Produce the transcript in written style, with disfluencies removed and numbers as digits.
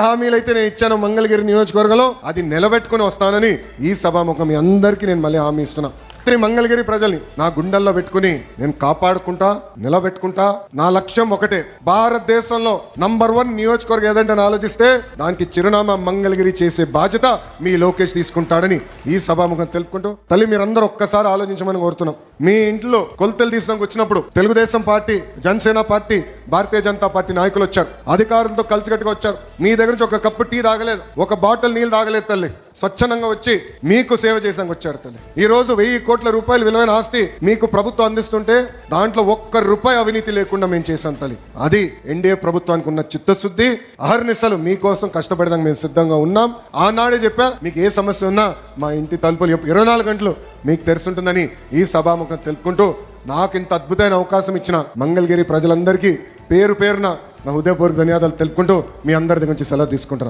హామీలైతే నేను ఇచ్చాను మంగళగిరి నియోజకవర్గంలో అది నిలబెట్టుకుని వస్తానని ఈ సభాముఖం మీ అందరికీ నేను మళ్ళీ హామీ ఇస్తున్నా. మంగళగిరి ప్రజల్ని నా గుండెల్లో పెట్టుకుని నేను కాపాడుకుంటా, నిలబెట్టుకుంటా. నా లక్ష్యం ఒకటే, భారతదేశంలో నంబర్ 1 నియోజకవర్గం ఏదంటే ఆలోచిస్తే దానికి చిరునామా మంగళగిరి చేసే బాధ్యత మీ లోకేష్ తీసుకుంటాడని ఈ సభాముఖం తెలుపుకుంటూ, తల్లి మీరందరూ ఒక్కసారి ఆలోచించమని కోరుతున్నాం. మీ ఇంట్లో కొలతలు తీసుకోవడానికి వచ్చినప్పుడు Telugu Desam party, Janasena party, Bharatiya Janata party నాయకులు వచ్చారు, అధికారులతో కలిసికట్టుగా వచ్చారు. మీ దగ్గర నుంచి ఒక కప్పు టీ తాగలేదు, ఒక బాటిల్ నీళ్ళు తాగలేదు తల్లి. స్వచ్ఛందంగా వచ్చి మీకు సేవ చేసాక వచ్చారు తల్లి. ఈ రోజు 1000 కోట్ల రూపాయలు విలువైన ఆస్తి మీకు ప్రభుత్వం అందిస్తుంటే దాంట్లో ఒక్క రూపాయి అవినీతి లేకుండా మేము చేశాం తల్లి. అది ఎన్డీఏ ప్రభుత్వానికి ఉన్న చిత్తశుద్ధి. అహర్నిశలు మీకోసం కష్టపడడానికి మేము సిద్ధంగా ఉన్నాం. ఆనాడే చెప్పా, మీకు ఏ సమస్య ఉన్నా మా ఇంటి తలుపులు 24 గంటలు మీకు తెరుచుంటుందని ఈ సభాముఖం తెలుపుకుంటూ, నాకు ఇంత అద్భుతమైన అవకాశం ఇచ్చిన మంగళగిరి ప్రజలందరికీ పేరు పేరున నా హృదయపూర్వక ధన్యవాదాలు తెలుపుకుంటూ మీ అందరి దగ్గర నుంచి సెలవు తీసుకుంటున్నాను.